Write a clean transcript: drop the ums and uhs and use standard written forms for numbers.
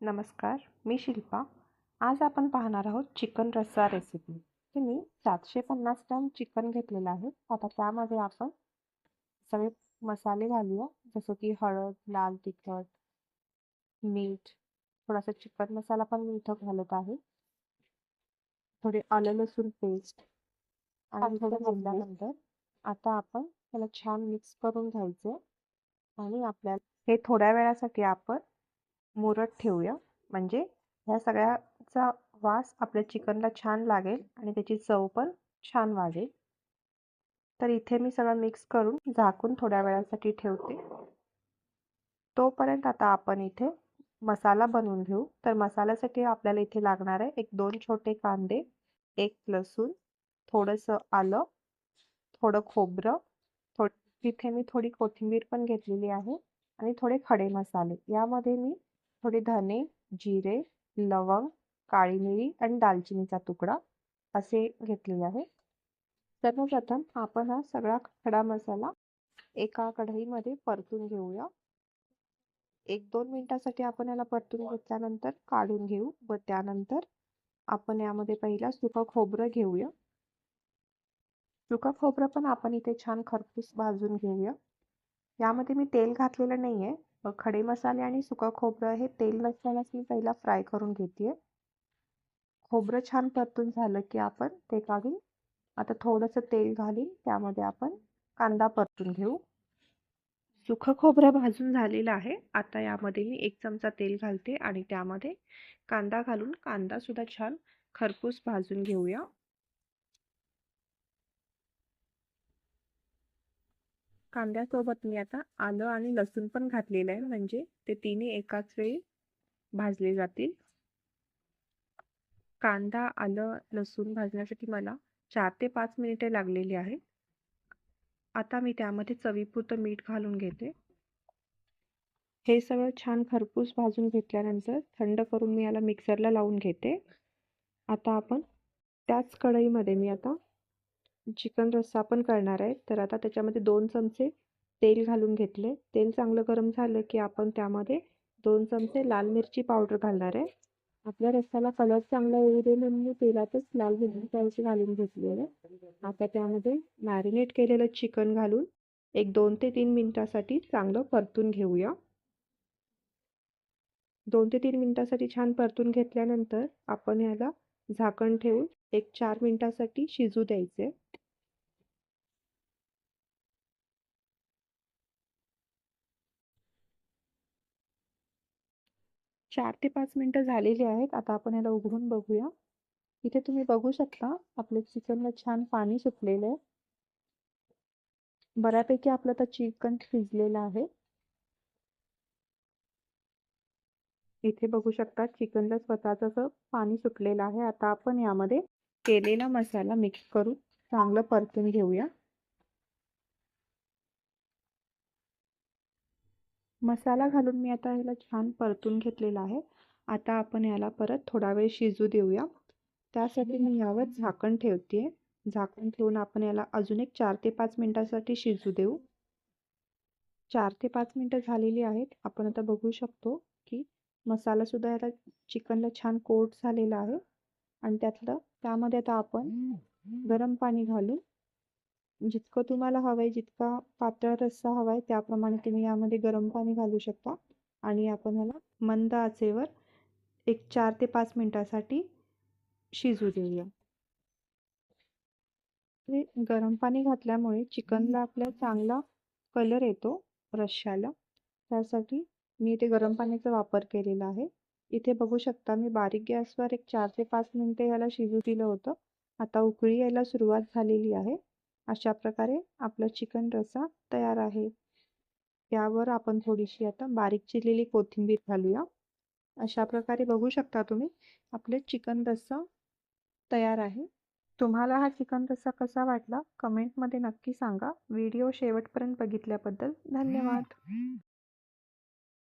नमस्कार, मी शिल्पा. आज आपण पाहणार आहोत चिकन रस्सा रेसिपी. मी 750 ग्रॅम चिकन घेतलेलं आहे. आता त्यामध्ये आपण सगळे मसाले घालूया, जसं की हळद, लाल तिखट, मीठ, थोडासा चिकन मसाला पण मी इथं घालत आहे, थोडे आलं लसूण पेस्ट आणि थोडं घातल्यानंतर आता आपण त्याला छान मिक्स करून घ्यायचं आणि आपल्याला हे थोड्या वेळासाठी आपण मुरत ठेवूया. म्हणजे ह्या सगळ्याचा वास आपल्या चिकनला छान लागेल आणि त्याची चव पण छान वाढेल. तर इथे मी सगळं मिक्स करून झाकून थोड्या वेळासाठी ठेवते. तोपर्यंत आता आपण इथे मसाला बनवून घेऊ. तर मसाल्यासाठी आपल्याला इथे लागणार आहे 1-2 छोटे कांदे, 1 लसूण, थोडंसं आलं, थोडं खोबरं, तिथे मी थोडी कोथिंबीर पण घेतलेली आहे आणि थोडे खडे मसाले. यामध्ये मी थोडे धने, जिरे, लवंग, काळी मिरी आणि दालचिनीचा तुकडा असे घेतलेले आहे. सर्वप्रथम आपण हा सगळा खडा मसाला एका कढईमध्ये परतून घेऊया. 1-2 मिनिटासाठी आपण याला परतून घेतल्यानंतर काढून घेऊ व त्यानंतर आपण यामध्ये पहिला सुकं खोबरं घेऊया. सुकं खोबरं पण आपण इथे छान खरपूस भाजून घेऊया. यामध्ये मी तेल घातलेलं नाहीये. खडे मसाले आणि सुकं खोबरं हे तेल नसतानाच मी पहिला फ्राय करून घेतेय. खोबरं छान परतून झालं की आपण ते काढून आता थोडंसं तेल घालून त्यामध्ये आपण कांदा परतून घेऊ. सुकं खोबरं भाजून झालेलं आहे. आता यामध्ये मी 1 चमचा तेल घालते आणि त्यामध्ये कांदा घालून कांदा सुद्धा छान खरपूस भाजून घेऊया. कांद्यासोबत मी आता आलं आणि लसूण पण घातलेलं आहे, म्हणजे ते तिन्ही एकाच वेळी भाजले जातील. कांदा, आलं, लसूण भाजण्यासाठी मला 4 ते 5 मिनिटे लागलेली आहेत. आता मी त्यामध्ये चवीपुरतं मीठ घालून घेते. हे सगळं छान खरपूस भाजून घेतल्यानंतर थंड करून मी याला मिक्सरला लावून घेते. आता आपण त्याच कढईमध्ये मी आता चिकन रस्सा पण करणार आहे. तर आता त्याच्यामध्ये 2 चमचे तेल घालून घेतले. तेल चांगलं गरम झालं की आपण त्यामध्ये 2 चमचे लाल मिरची पावडर घालणार आहे. आपल्या रस्स्याला कलर चांगला येऊ दे म्हणून मी तेलातच लाल मिरची पावडर घालून घेतली आहे. आता त्यामध्ये मॅरिनेट केलेलं चिकन घालून एक 2 ते 3 मिनिटासाठी चांगलं परतून घेऊया. 2 ते 3 मिनिटासाठी छान परतून घेतल्यानंतर आपण याला झाकण ठेवून 1-4 मिनिटासाठी शिजू द्यायचे. 4 ते 5 मिनिटं झालेली आहेत. आता आपण याला उघडून बघूया. इथे तुम्ही बघू शकता आपल्या चिकनला छान पाणी सुटलेलं आहे. बऱ्यापैकी आपलं तर चिकन शिजलेलं आहे. इथे बघू शकता चिकनला स्वतःच असं पाणी सुटलेलं आहे. आता आपण यामध्ये केलेला मसाला मिक्स करून चांगलं परतून घेऊया. मसाला घालून मी आता याला छान परतून घेतलेला आहे. आता आपण याला परत थोडा वेळ शिजू देऊया. त्यासाठी मी यावर झाकण ठेवते. झाकण ठेवून आपण याला अजून एक 4 ते 5 मिनिटासाठी शिजू देऊ. 4 ते 5 मिनिटं झालेली आहेत. आपण आता बघू शकतो की मसाला सुद्धा याला चिकनला छान कोट झालेला आहे आणि त्यामध्ये आता आपण गरम पाणी घालून जितकं तुम्हाला हवंय, जितका पातळ रस्सा हवाय त्याप्रमाणे तुम्ही यामध्ये गरम पाणी घालू शकता आणि आपण ह्याला मंद आचेवर एक 4 ते 5 मिनिटासाठी शिजू देऊया. गरम पाणी घातल्यामुळे चिकनला आपल्या चांगला कलर येतो रश्श्याला. त्यासाठी मी इथे गरम पाण्याचा वापर केलेला आहे. इथे बघू शकता मी बारीक गॅसवर एक 4 ते 5 मिनिटे याला शिजू दिलं होतं. आता उकळी यायला सुरुवात झालेली आहे. अशा प्रकारे आपला चिकन रस्सा तयार आहे. यावर आपण थोडीशी आता बारीक चिरलेली कोथिंबीर घालूया. अशा प्रकारे बघू शकता तुम्ही आपले चिकन रस्सा तयार आहे. तुम्हाला हा चिकन रस्सा कसा वाटला कमेंटमध्ये नक्की सांगा. व्हिडिओ शेवटपर्यंत बघितल्याबद्दल धन्यवाद.